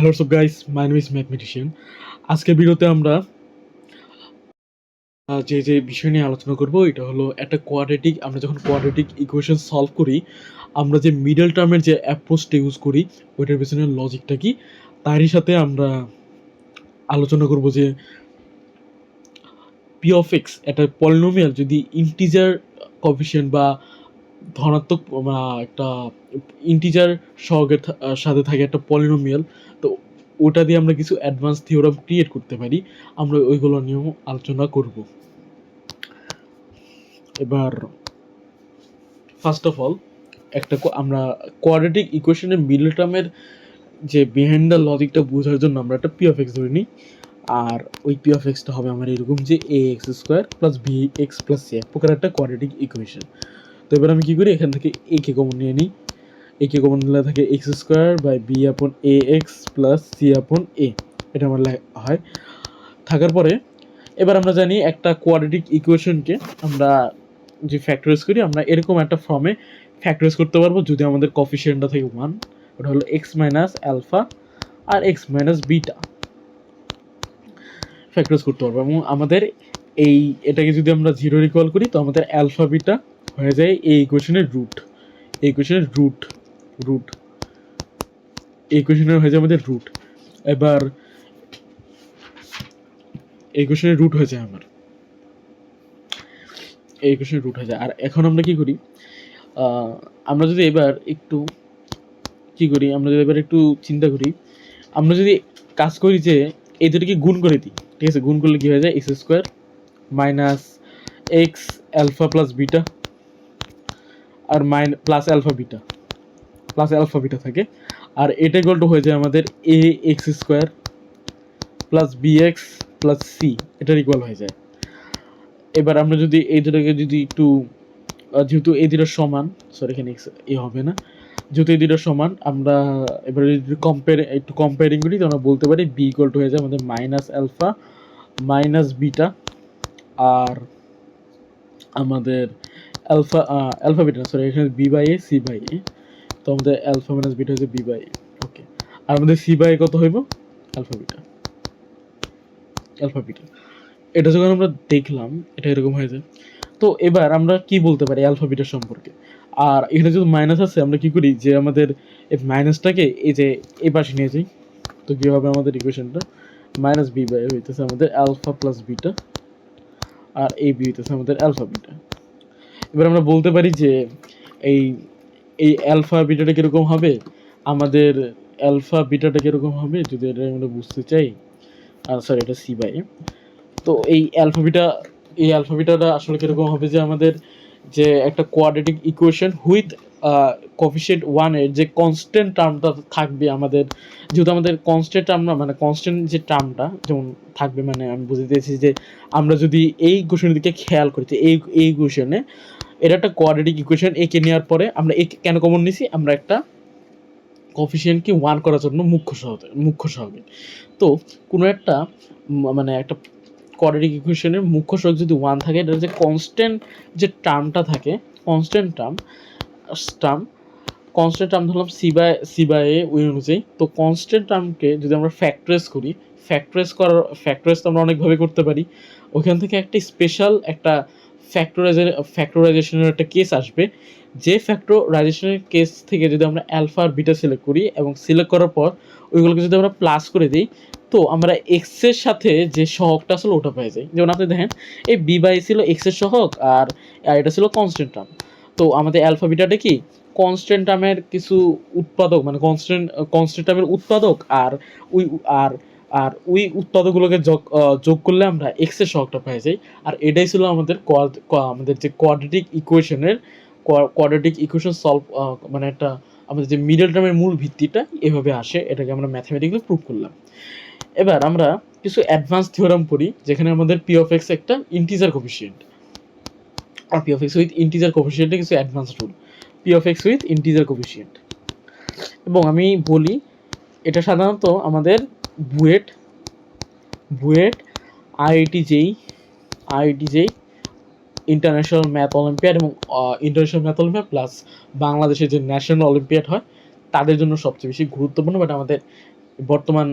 Hello সব guys, my name is mathematician. আজকের ভিডিওতে আমরা যে বিষয় নিয়ে আলোচনা করব এটা হলো একটা কোয়াড্রেটিক। আমরা যখন কোয়াড্রেটিক ইকুয়েশন সলভ করি, আমরা যে মিডল টার্মের যে অ্যাপ্রোচটা ইউজ করি ওইটার পিছনে লজিকটা কি, তারই সাথে আমরা আলোচনা করব যে পি অফ এক্স একটা পলিনোমিয়াল যদি ইন্টিজার কোএফিসিয়েন্ট বা ধনাত্মক একটা ইন্টিজার সহগের সাথে থাকে একটা পলিনোমিয়াল, তো ওটা দিয়ে আমরা কিছু অ্যাডভান্স থিওরাম ক্রিয়েট করতে পারি। আমরা ওইগুলো নিয়েও আলোচনা করব। এবার ফার্স্ট অফ অল আমরা কোয়াড্রেটিক ইকুয়েশনের মিডল টার্মের যে বিহাইন্ড দ্য লজিকটা বোঝার জন্য আমরা একটা পি অফ এক্স ধরে নিই। আর ওই পি অফ এক্সটা হবে আমার এরকম যে a x square plus b x plus c এক প্রকার একটা কোয়াড্রেটিক ইকুয়েশন। তো এবার আমি কী করি, এখান থেকে এ কে কমন নিয়ে নিই। এ কে কমন নিলে থাকে এক্স স্কোয়ার বাই বি আপন এ এক্স প্লাস সি আপন এ, এটা আমার হয়। থাকার পরে এবার আমরা জানি একটা কোয়াড্রেটিক ইকুয়েশনকে আমরা যে ফ্যাক্টরাইজ করি, আমরা এরকম একটা ফর্মে ফ্যাক্টরাইজ করতে পারবো যদি আমাদের কোএফিসিয়েন্টটা থাকে 1, ওটা হলো এক্স মাইনাস অ্যালফা আর এক্স মাইনাস বিটা ফ্যাক্টরাইজ করতে পারবো। এবং আমাদের এটাকে যদি আমরা জিরো ইকুয়াল করি, তো আমাদের অ্যালফা বিটা হয়ে যায় এই ইকুয়েশনের রুট। এই ইকুয়েশনের রুট এই ইকুয়েশনের হয়ে যায় আমাদের রুট। এবার এই ইকুয়েশনের রুট হয়ে যায় আমার, এই ইকুয়েশনের রুট হয়ে যায়। আর এখন আমরা কি করি, আমরা যদি এবার একটু চিন্তা করি, আমরা যদি কাজ করি যে এই দুটোকে গুণ করে দিই, ঠিক আছে? গুণ করলে কি হয়ে যায়, x square minus x alpha plus beta আর প্লাস অ্যালফা বিটা থাকে। আর এটা ইকুয়াল টু হয়ে যায় আমাদের a x square plus b x plus c, এটার ইকুয়াল হয়ে যায়। এবার আমরা যদি এই দুটোকে যদি একটু, যেহেতু এই দুটো সমান, সরি এখানে হবে না, যেহেতু এই দুটো সমান, আমরা এবারে যদি কম্পেয়ারিং করি, তো আমরা বলতে পারি বি ইকুয়াল টু হয়ে যায় আমাদের মাইনাস অ্যালফা মাইনাস বিটা আর আমাদের অ্যালফা বিটা, সরি এখানে b by a c by a, তো আমাদের অ্যালফা মাইনাস বিটা হচ্ছে বি বাই এ। ওকে, আর আমাদের সি বাই এ কত হইব, অ্যালফা বিটা। এটা যখন আমরা দেখলাম এটা এরকম হয়ে যায়, তো এবার আমরা কি বলতে পারি অ্যালফা বিটার সম্পর্কে। আর এখানে যদি মাইনাস আছে, আমরা কি করি যে আমাদের এই মাইনাসটাকে এই যে এই পাশে নিয়ে যাই, তো কী হবে আমাদের ইকুয়েশনটা মাইনাস বি বাই হইতেছে আমাদের অ্যালফা প্লাস বিটা আর এই বি হইতেছে আমাদের অ্যালফা বিটা। এবার আমরা বলতে পারি যে এই এই অ্যালফা বিটাটা কীরকম হবে, আমাদের অ্যালফা বিটাটা কীরকম হবে যদি এটা আমরা বুঝতে চাই। সরি এটা সি বাই, তো এই অ্যালফাবিটাটা আসলে কীরকম হবে যে আমাদের যে একটা কোয়াড্রেটিক ইকুয়েশন উইথ কোএফিসিয়েন্ট 1 এর যে কনস্ট্যান্ট টার্মটা থাকবে আমাদের, যেহেতু আমাদের কনস্ট্যান্ট টার্ম না, মানে কনস্ট্যান্ট যে টার্মটা যেমন থাকবে, মানে আমি বুঝতে চাইছি যে আমরা যদি এই ইকুয়েশনের দিকে খেয়াল করি যে এই ইকুয়েশনে এটা একটা কোয়াড্রেটিক ইকুয়েশন, একে নেওয়ার পরে আমরা একে কেন কমন নিছি, আমরা একটা কোএফিসিয়েন্টকে 1 করার জন্য মুখ্য সহগে। তো কোনো একটা মানে একটা কোয়াড্রেটিক ইকুয়েশনের মুখ্য সহগ যদি 1 থাকে, এটা যে কনস্ট্যান্ট যে টার্মটা থাকে, কনস্ট্যান্ট টার্ম ধরলাম সি বাই এ ওই অনুযায়ী। তো কনস্ট্যান্ট টার্মকে যদি আমরা ফ্যাক্টরাইজ তো আমরা অনেকভাবে করতে পারি। ওইখান থেকে একটা স্পেশাল একটা ফ্যাক্টরাইজেশনের একটা কেস আসবে, যে ফ্যাক্টরাইজেশনের কেস থেকে যদি আমরা অ্যালফা আর বিটা সিলেক্ট করি এবং সিলেক্ট করার পর ওইগুলোকে যদি আমরা প্লাস করে দিই, তো আমরা এক্সের সাথে যে সহগটা আসলে ওটা পেয়ে যাই। যেমন আপনি দেখেন এই বি বাই ছিল এক্সের সহগ আর এটা ছিল কনস্ট্যান্ট টার্ম। তো আমাদের অ্যালফা বিটাটা কি কনস্ট্যান্ট টার্মের কিছু উৎপাদক, মানে কনস্ট্যান্ট টার্মের উৎপাদক, আর ওই আর আর ওই উৎপাদকগুলোকে যোগ করলে আমরা এক্সের সহগটা পেয়ে যাই। আর এটাই ছিল আমাদের যে কোয়াড্রেটিক ইকুয়েশন সলভ, মানে একটা আমাদের যে মিডল টার্মের মূল ভিত্তিটা এভাবে আসে, এটাকে আমরা ম্যাথমেটিক্যালি প্রুভ করলাম। এবার আমরা কিছু অ্যাডভান্স থিওরাম পড়ি, যেখানে আমাদের পি অফ এক্স একটা ইন্টিজার কোফিসিয়েন্ট, আর p of x with integer কোফিসিয়েন্টে কিছু advance rule, p of x with integer coefficient. এবং আমি বলি এটা সাধারণত আমাদের BUET IIT international math olympiad এবং ইন্টারন্যাশনাল ম্যাথ অলিম্পিয়াড প্লাস বাংলাদেশের যে ন্যাশনাল অলিম্পিয়াড হয় তাদের জন্য সবচেয়ে বেশি গুরুত্বপূর্ণ। বাট আমাদের বর্তমান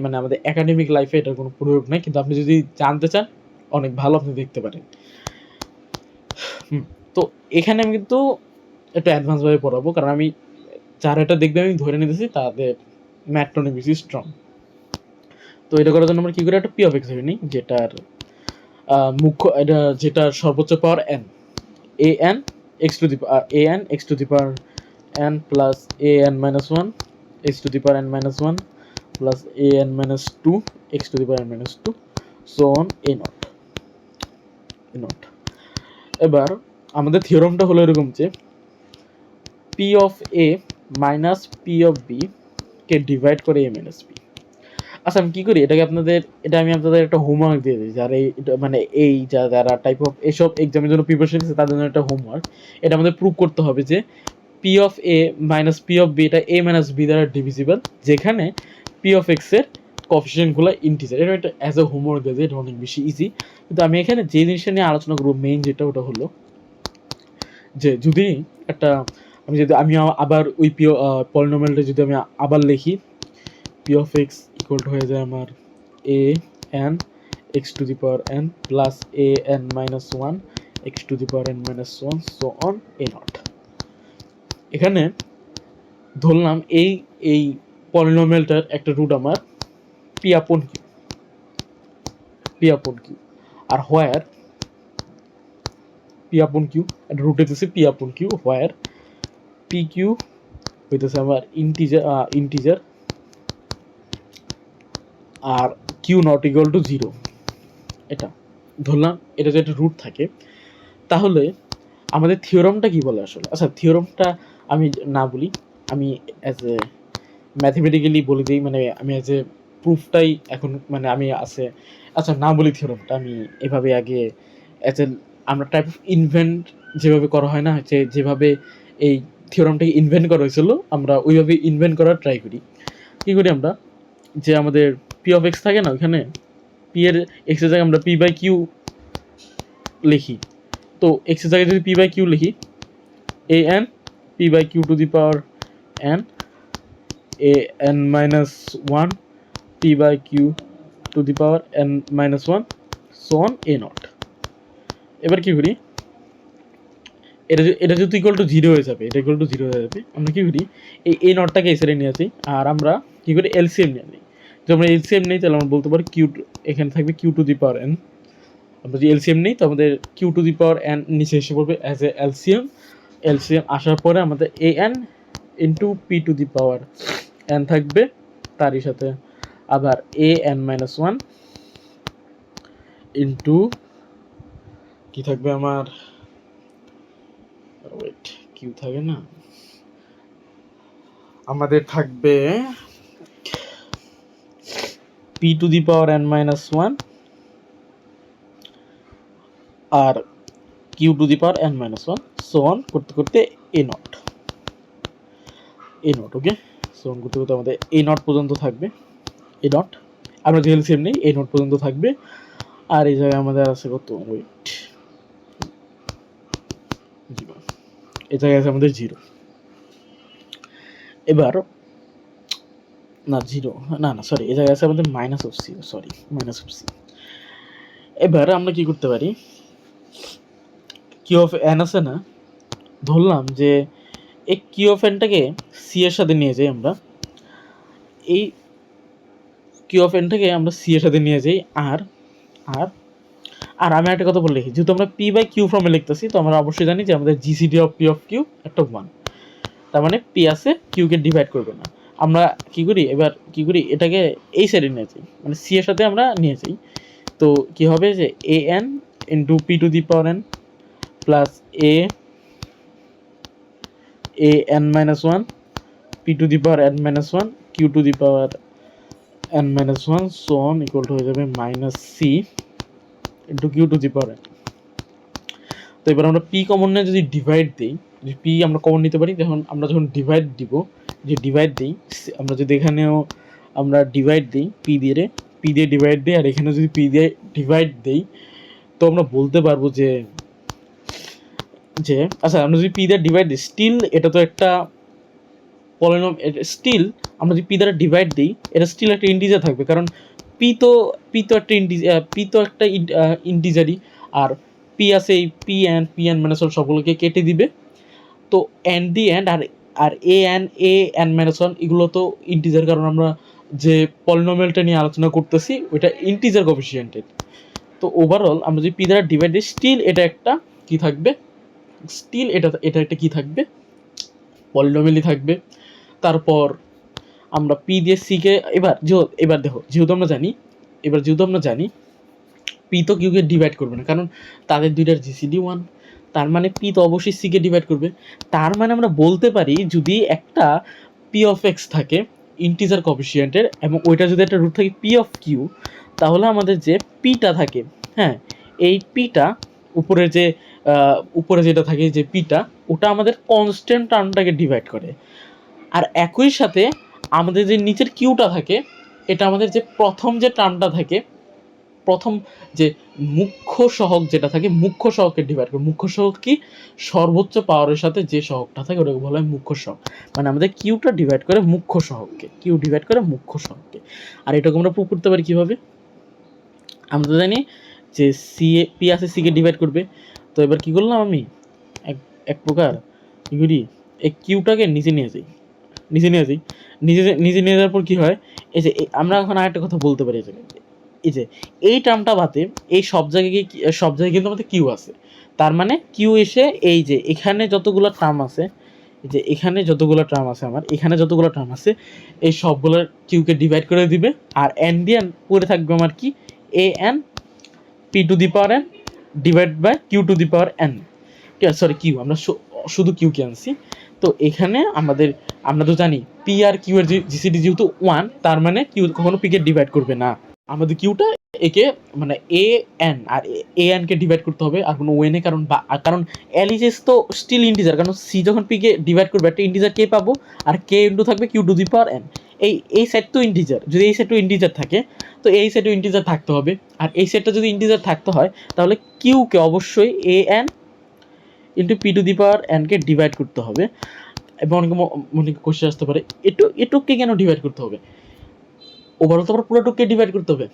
মানে আমাদের একাডেমিক লাইফে এটার কোনো প্রয়োগ নেই, কিন্তু আপনি যদি জানতে চান অনেক ভালো আপনি দেখতে পারেন। তো এখানে আমি কিন্তু একটু অ্যাডভান্সভাবে পড়াবো, কারণ আমি যারা এটা দেখবে আমি ধরে নিতেছি তাদের ম্যাথটা অনেক বেশি স্ট্রং। তো এটা করার জন্য আমরা কী করে একটা পি অফ এক্স ধরে নিই, যেটার মুখ্য এটা যেটার সর্বোচ্চ power N, A N x to the a N x to the power N plus A N minus one x to the power N minus one plus A N minus two x to the power N minus two, so on A naught. এবার আমাদের থিওরামটা হলো এরকম যে P of A minus P of b কে divide করে a minus B. আচ্ছা আমি কী করি এটাকে আমি আপনাদের একটা হোমওয়ার্ক দিয়ে দিই, যারা মানে যারা টাইপ অফ এসব এক্সামের জন্য প্রিপারেশন নিচ্ছে তাদের জন্য একটা হোমওয়ার্ক। এটা আমাদের প্রুভ করতে হবে যে P of A minus P of B এটা এ মাইনাস বি দ্বারা ডিভিজিবল, যেখানে পি অফ এক্সের কোএফিসিয়েন্টগুলো ইন্টিজার। এটা একটা অ্যাজ এ হোমওয়ার্ক দিয়ে দিই, এটা অনেক বেশি ইজি। কিন্তু আমি এখানে যে জিনিসটা নিয়ে আলোচনা করবো মেইন যেটা, ওটা হলো যে যদি আমি আবার ওই পলিনোমিয়ালটা যদি আমি আবার লিখি, P of X equal to হয়ে যায় আমার A N x to the power N plus A N minus one x to the power N minus one so on A naught. এখানে ধরলাম এই পলিনোমিয়ালটার একটা রুট আমার পি আপন কিউ, আর হোয়ার পি আপন কিউ একটা root হইতেছে P upon Q, where P Q হইতেছে আমার ইন্টিজার আর Q not equal to zero. এটা ধরলাম, এটা যে একটা রুট থাকে, তাহলে আমাদের থিওরামটা কি বলে আসলে? আচ্ছা থিওরামটা আমি না বলি, আমি অ্যাজ এ ম্যাথমেটিক্যালি বলে দিই, মানে আমি অ্যাজ এ প্রুফটাই এখন মানে আমি আচ্ছা না বলি থিওরামটা, আমি এভাবে আগে অ্যাজ এ আমরা টাইপ অফ ইনভেন্ট যেভাবে করা হয় না, যেভাবে এই থিওরামটাকে ইনভেন্ট করা হয়েছিল আমরা ওইভাবে ইনভেন্ট করার ট্রাই করি। কী করি আমরা, যে আমাদের পি অফ এক্স থাকে না, ওইখানে পি এর এক্সের জায়গায় আমরা পি বাই কিউ লিখি। তো এক্সের জায়গায় যদি পি বাই কিউ লিখি, A N P by Q to the power N A N minus one P by Q to the power N minus one so on A naught. এবার কী করি, এটা যেহেতু ইকুয়াল টু জিরো হয়ে যাবে, আমরা কী করি এই এ নটটাকে এই সাইডে নিয়ে আসি, আর আমরা কী করি এলসিএম নিয়ে নিই। যদি আমরা এলসিএম নিই তাহলে আমরা বলতে পারি এখানে থাকবে Q to the power N. আমরা যদি এলসিএম নিই তো আমাদের Q to the power N নিচে এসে পড়বে অ্যাজ এ এলসিএম আসার পরে আমাদের A N into P to the power N থাকবে, তারই সাথে আবার A N minus one into কি থাকবে আমার, ওয়েট কিউ থাকে না, আমাদের থাকবে P to the power N minus one আর Q to the power N minus one so on করতে করতে এ নট। ওকে, সো অন করতে করতে আমাদের এ নট পর্যন্ত থাকবে। আমরা যে এলসিএম নেই এ নট পর্যন্ত থাকবে, আর এই জায়গায় আমাদের আছে কত, ওয়েট জিরো, এই জায়গায় আছে আমাদের জিরো। এবার না জিরো না সরি, এই জায়গায় আছে আমাদের মাইনাস অফ সি। এবার আমরা কি করতে পারি, কিউ অফ এন আছে না, ধরলাম যে এই কিউ অফ এনটাকে সি এর সাথে নিয়ে যাই আমরা, এই কিউ অফ এনটাকে আমরা সি এর সাথে নিয়ে যাই। আর আর আর আমি একটা কথা বলে লিখি, যেহেতু আমরা পি বাই কিউ ফর্মে লিখতেছি, তো আমরা অবশ্যই জানি যে আমাদের GCD of P of Q একটা ওয়ান, তার মানে পি আছে কিউকে ডিভাইড করবে না। আমরা কি করি এটাকে এই সাইডে নিয়ে যাই, মানে সি এর সাথে আমরা নিয়ে যাই। তো কি হবে যে A N into P to the power N plus A N minus one P to the power N minus one Q to the power N minus one so on equal to হয়ে যাবে minus C into Q to the power N. তো এবার আমরা P common নিয়ে যদি divide দিই, P আমরা common নিতে পারি, যখন ডিভাইড দিই আমরা যদি এখানেও আমরা ডিভাইড দিই পি দিয়ে ডিভাইড দিই, আর এখানে যদি পি দিয়ে ডিভাইড দিই, তো আমরা বলতে পারবো যে আচ্ছা আমরা যদি পি দিয়ে ডিভাইড দিই, স্টিল এটা তো একটা পলিনম স্টিল আমরা যদি পি দ্বারা ডিভাইড দিই, এটা স্টিল একটা ইন্টিজার থাকবে, কারণ পি তো একটা ইন্টিজারই, আর পি আছে এই পি এন মানে সবগুলোকে কেটে দিবে। তো এন ডি এন্ড আর এ এন মাইনাস ওয়ান এগুলো তো ইন্টিজার, কারণ আমরা যে পলিনোমিয়ালটা নিয়ে আলোচনা করতেছি ওইটা ইন্টিজার কোএফিসিয়েন্টের। তো ওভারঅল আমরা যদি পি দ্বারা ডিভাইড দিই, স্টিল এটা একটা কি থাকবে, স্টিল এটা একটা কি থাকবে, পলিনোমিয়ালই থাকবে। তারপর আমরা পি দিয়ে সিকে এবার দেখো, যেহেতু আমরা জানি পি তো কিউকে ডিভাইড করবে না, কারণ তাদের দুইটার জিসিডি 1, তার মানে পি তো অবশ্যই সিকে ডিভাইড করবে। তার মানে আমরা বলতে পারি যদি একটা পি অফ এক্স থাকে ইন্টিজার কোএফিসিয়েন্টের, এবং ওইটা যদি একটা রুট থাকে পি অফ কিউ, তাহলে আমাদের যে পিটা থাকে, হ্যাঁ, এই পিটা উপরে যেটা থাকে যে পিটা, ওটা আমাদের কনস্ট্যান্ট টার্মটাকে ডিভাইড করে। আর একই সাথে আমাদের যে নিচের কিউটা থাকে, এটা আমাদের যে প্রথম যে টার্মটা থাকে, প্রথম যে মুখ্য সহগ যেটা থাকে, মুখ্য সহগকে ডিভাইড করে। মুখ্য সহগ কি, সর্বোচ্চ পাওয়ারের সাথে যে সহগটা থাকে ওটাকে বলা হয় মুখ্য সহগ। মানে আমাদের কিউটা ডিভাইড করে মুখ্য সহগকে, আর এটাকে আমরা প্রুভ করতে পারি কীভাবে? আমরা তো জানি যে পি আছে সিকে ডিভাইড করবে। তো এবার কি করলাম, আমি এক প্রকার কি করি, এই কিউটাকে নিচে নিয়ে যাই। নিচে নিয়ে যাওয়ার পর কী হয়, এই যে আমরা এখন আরেকটা কথা বলতে পারি, এই যে এই টার্মটা বাদে এই সব জায়গায় কিন্তু আমাদের কিউ আছে। তার মানে কিউ এসে এই যে এখানে যতগুলো টার্ম আছে, এই যে এখানে যতগুলো টার্ম আছে, এই সবগুলোর কিউকে ডিভাইড করে দিবে। আর এন দিয়ে পড়ে থাকবে আমার কি, A N P to the power N divide by Q to the power N, Q, আমরা শুধু কিউকে আনছি। তো এখানে আমরা তো জানি পি আর কিউ এর জিসিডি যেহেতু 1, তার মানে কিউ কখনো পিকে ডিভাইড করবে না। আমাদের কিউটা একে মানে এ এন আর এ এন কে ডিভাইড করতে হবে, আর কোনো ওয়েনে, কারণ এল ইজ তো স্টিল ইন্টিজার, কারণ সি যখন পিকে ডিভাইড করবে একটা ইন্টিজার কে পাবো, আর কে ইন্টু থাকবে Q to the power N. এই সেট তো ইন্টিজার, যদি এই সেটও ইন্টিজার থাকে তো এই সেটও ইন্টিজার থাকতে হবে। আর এই সেটটা যদি ইন্টিজার থাকতে হয় তাহলে কিউকে অবশ্যই A N into P to the power এনকে ডিভাইড করতে হবে। এবং অনেকে কোশ্চেন আসতে পারে, এটুককে কেন ডিভাইড করতে হবে? ওভারঅল তো আমরা পুরোটুককে ডিভাইড করতে হবে।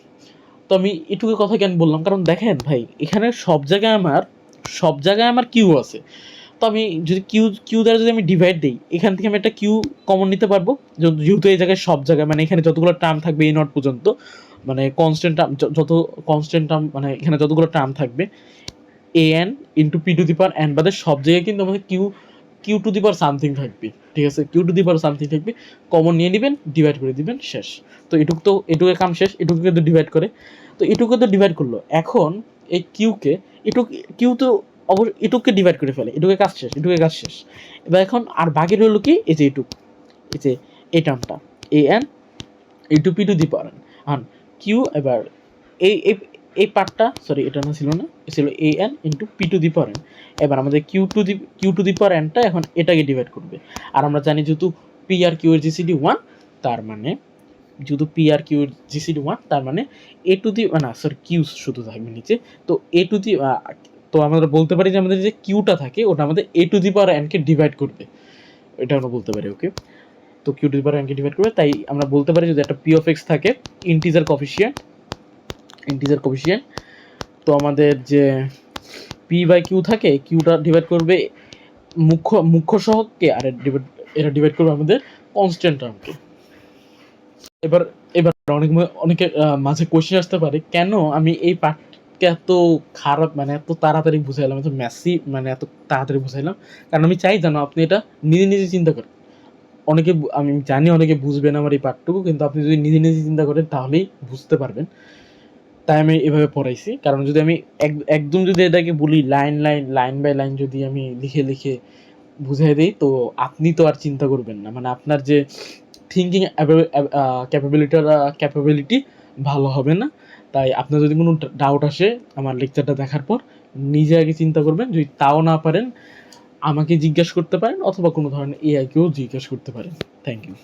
তো আমি এটুকু কথা কেন বললাম, কারণ দেখেন ভাই, এখানে সব জায়গায় আমার কিউ আছে। তো আমি যদি কিউ দ্বারা যদি আমি ডিভাইড দিই, এখান থেকে আমি একটা কিউ কমন নিতে পারবো, যেহেতু এই জায়গায় সব জায়গায় মানে এখানে যতগুলো টার্ম থাকবে এ নট পর্যন্ত, মানে কনস্ট্যান্ট টার্ম মানে এখানে যতগুলো টার্ম থাকবে A N into P to the power N বাদে সব জায়গায় কিন্তু আমাদের Q to the power something থাকবে, ঠিক আছে? Q to the power something থাকবে, কমন নিয়ে নেবেন, ডিভাইড করে দিবেন, শেষ। তো এটুকু কাম শেষ। এটুকু কিন্তু ডিভাইড করে, তো এটুকু তো ডিভাইড করলো। এখন এই কিউ তো অবশ্যই এটুকুকে ডিভাইড করে ফেলে, এটুকু কাজ শেষ। এবার এখন আর বাকি রইল কি, এই যে এই টার্মটা a N into P to the power N q. এবার এই পার্টটা, সরি এটা ছিল না, ছিল a N into P to the power n. এবার আমাদের কিউ টু দি পাওয়ার এনটা এখন এটাকে ডিভাইড করবে। আর আমরা জানি যেহেতু পি আর কিউ এর জিসিডি 1, তার মানে এ টু দি কিউ শুধু থাকবে নিচে। তো তো আমরা বলতে পারি যে আমাদের যে কিউটা থাকে ওটা আমাদের এ টু দি পাওয়ার এনকে ডিভাইড করবে, এটা আমরা বলতে পারি। ওকে, তো কিউ টু দি পাওয়ার এনকে ডিভাইড করবে। তাই আমরা বলতে পারি যদি একটা পি অফ এক্স থাকে ইন্টিজার কোএফিসিয়েন্ট, তো আমাদের যে পি বাই কিউ থাকে, কিউটা ডিভাইড করবে মুখ্য সহগকে, আর এটা ডিভাইড করবে আমাদের কনস্ট্যান্ট টার্মকে। এবার অনেকে মাঝে কোশ্চেন আসতে পারে, কেন আমি এই পার্টকে এত খারাপ মানে এত তাড়াতাড়ি বুঝাইলাম, এত মেসি মানে এত তাড়াতাড়ি বুঝাইলাম? কারণ আমি চাই যেন আপনি এটা নিজে চিন্তা করেন। আমি জানি অনেকে বুঝবেন আমার এই পার্টটুকু, কিন্তু আপনি যদি নিজে চিন্তা করেন তাহলেই বুঝতে পারবেন। তাই আমি এভাবে পড়াইছি। কারণ যদি আমি একদম যদি এটাকে বলি লাইন বাই লাইন যদি আমি লিখে বুঝাই দিই, তো আপনি তো আর চিন্তা করবেন না, মানে আপনার যে থিঙ্কিং ক্যাপাবিলিটি ভালো হবে না। তাই আপনার যদি কোনো ডাউট আসে আমার লেকচারটা দেখার পর, নিজে আগে চিন্তা করবেন। যদি তাও না পারেন আমাকে জিজ্ঞাসা করতে পারেন, অথবা কোনো ধরনের এআইকেও জিজ্ঞাসা করতে পারেন। Thank you.